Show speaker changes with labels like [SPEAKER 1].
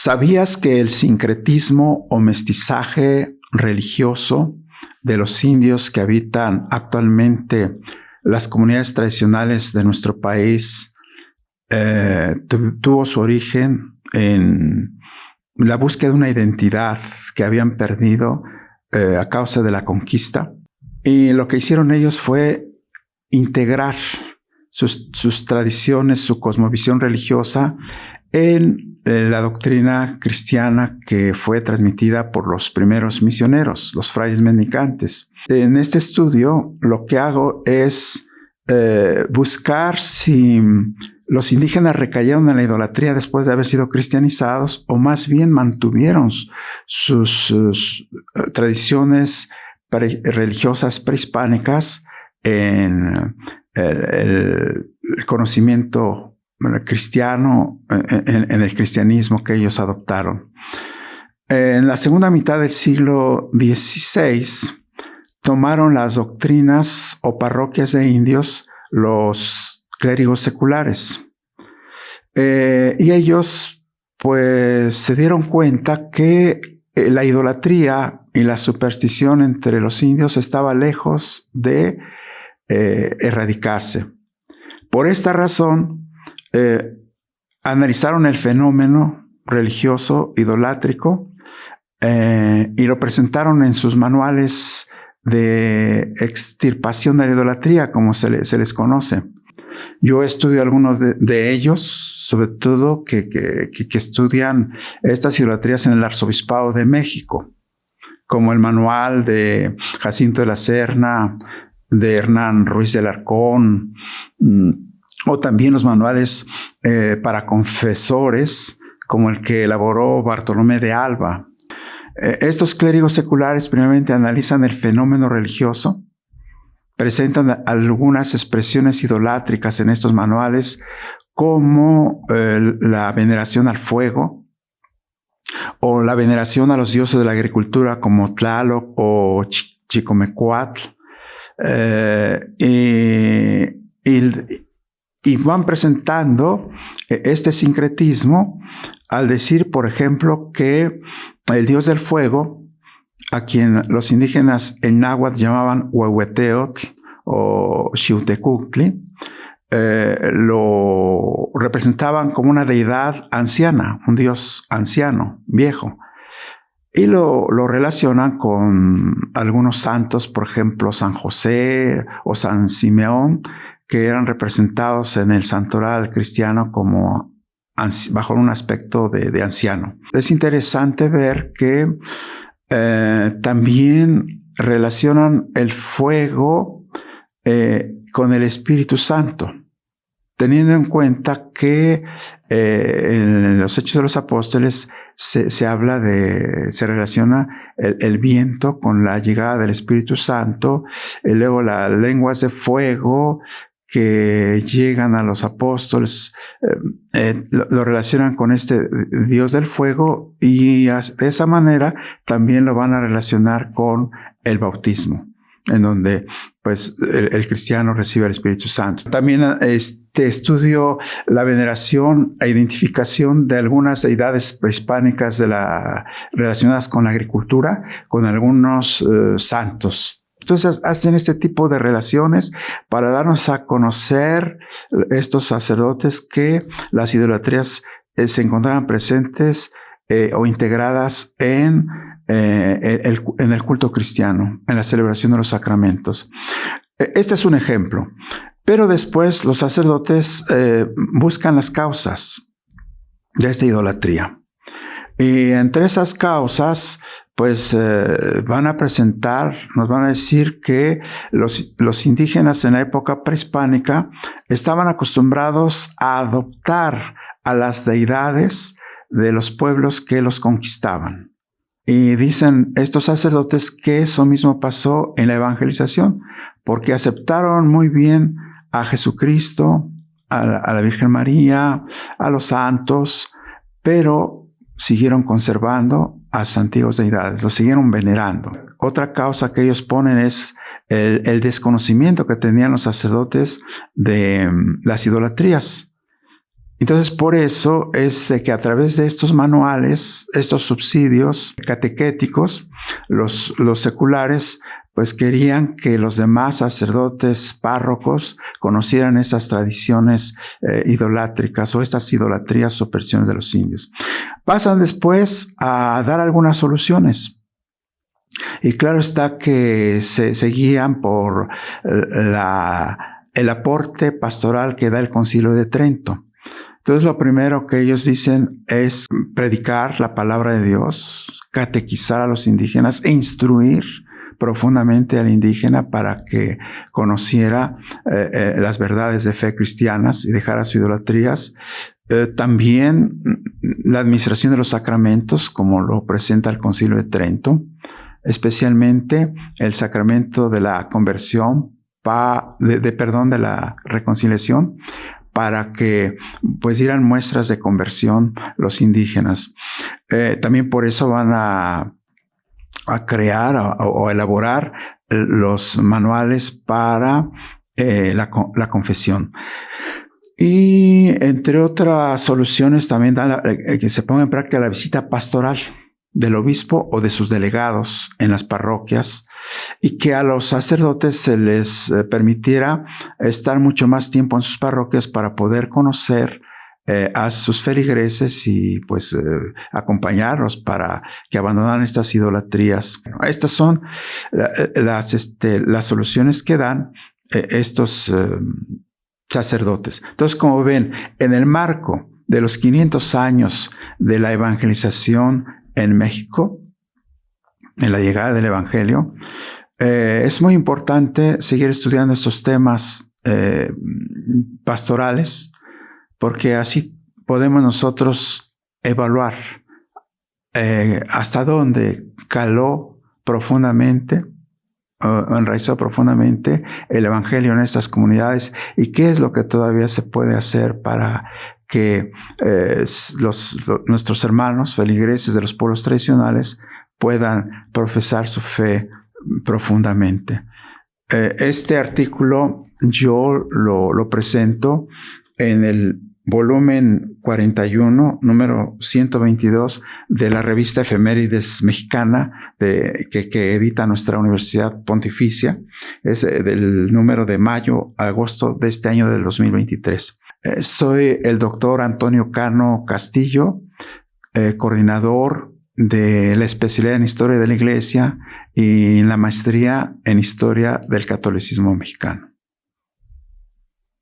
[SPEAKER 1] ¿Sabías que el sincretismo o mestizaje religioso de los indios que habitan actualmente las comunidades tradicionales de nuestro país tuvo su origen en la búsqueda de una identidad que habían perdido a causa de la conquista? Y lo que hicieron ellos fue integrar sus tradiciones, su cosmovisión religiosa en la doctrina cristiana que fue transmitida por los primeros misioneros, los frailes mendicantes. En este estudio lo que hago es buscar si los indígenas recayeron en la idolatría después de haber sido cristianizados o más bien mantuvieron sus tradiciones religiosas prehispánicas en el conocimiento cristiano, en el cristianismo que ellos adoptaron. En la segunda mitad del siglo XVI tomaron las doctrinas o parroquias de indios los clérigos seculares. Y ellos pues se dieron cuenta que la idolatría y la superstición entre los indios estaba lejos de erradicarse. Por esta razón, analizaron el fenómeno religioso idolátrico y lo presentaron en sus manuales de extirpación de la idolatría, como se les conoce. Yo estudio algunos de ellos, sobre todo que estudian estas idolatrías en el Arzobispado de México, como el manual de Jacinto de la Serna, de Hernán Ruiz del Arcón, o también los manuales para confesores, como el que elaboró Bartolomé de Alba. Estos clérigos seculares primeramente analizan el fenómeno religioso, presentan algunas expresiones idolátricas en estos manuales, como la veneración al fuego, o la veneración a los dioses de la agricultura como Tlaloc o Chicomecuatl, y van presentando este sincretismo al decir, por ejemplo, que el dios del fuego, a quien los indígenas en náhuatl llamaban Huehueteotl o Xiuhtecuhtli, lo representaban como una deidad anciana, un dios anciano, viejo. Y lo relacionan con algunos santos, por ejemplo, San José o San Simeón, que eran representados en el santoral cristiano como bajo un aspecto de anciano. Es interesante ver que también relacionan el fuego con el Espíritu Santo, teniendo en cuenta que en los Hechos de los Apóstoles se relaciona el viento con la llegada del Espíritu Santo, y luego las lenguas de fuego que llegan a los apóstoles, lo relacionan con este Dios del fuego, y de esa manera también lo van a relacionar con el bautismo, en donde pues el cristiano recibe el Espíritu Santo. También estudio la veneración e identificación de algunas deidades prehispánicas relacionadas con la agricultura, con algunos santos. Entonces hacen este tipo de relaciones para darnos a conocer estos sacerdotes que las idolatrías se encontraban presentes o integradas en el culto cristiano, en la celebración de los sacramentos. Este es un ejemplo. Pero después los sacerdotes buscan las causas de esta idolatría. Y entre esas causas, pues van a presentar, nos van a decir que los indígenas en la época prehispánica estaban acostumbrados a adoptar a las deidades de los pueblos que los conquistaban. Y dicen estos sacerdotes que eso mismo pasó en la evangelización, porque aceptaron muy bien a Jesucristo, a la Virgen María, a los santos, pero siguieron conservando a sus antiguas deidades, los siguieron venerando. Otra causa que ellos ponen es el desconocimiento que tenían los sacerdotes de las idolatrías. Entonces, por eso es que a través de estos manuales, estos subsidios catequéticos, los seculares pues querían que los demás sacerdotes párrocos conocieran esas tradiciones idolátricas o estas idolatrías o supersticiones de los indios. Pasan después a dar algunas soluciones. Y claro está que se guían por el aporte pastoral que da el Concilio de Trento. Entonces, lo primero que ellos dicen es predicar la palabra de Dios, catequizar a los indígenas e instruir profundamente al indígena para que conociera las verdades de fe cristianas y dejara sus idolatrías. También la administración de los sacramentos, como lo presenta el Concilio de Trento, especialmente el sacramento de la conversión, de la reconciliación, para que pues dieran muestras de conversión los indígenas. También por eso van a crear o elaborar los manuales para la confesión. Y entre otras soluciones también dan que se ponga en práctica la visita pastoral del obispo o de sus delegados en las parroquias, y que a los sacerdotes se les permitiera estar mucho más tiempo en sus parroquias para poder conocer a sus feligreses y pues acompañarlos para que abandonaran estas idolatrías. Estas son las soluciones que dan estos sacerdotes. Entonces, como ven, en el marco de los 500 años de la evangelización en México, en la llegada del Evangelio, es muy importante seguir estudiando estos temas pastorales, porque así podemos nosotros evaluar hasta dónde caló profundamente, enraizó profundamente el Evangelio en estas comunidades y qué es lo que todavía se puede hacer para que nuestros hermanos feligreses de los pueblos tradicionales puedan profesar su fe profundamente. Este artículo yo lo presento en el volumen 41, número 122 de la revista Efemérides Mexicana que edita nuestra Universidad Pontificia. Es del número de mayo a agosto de este año del 2023. Soy el doctor Antonio Cano Castillo, coordinador de la especialidad en Historia de la Iglesia y la maestría en Historia del Catolicismo Mexicano.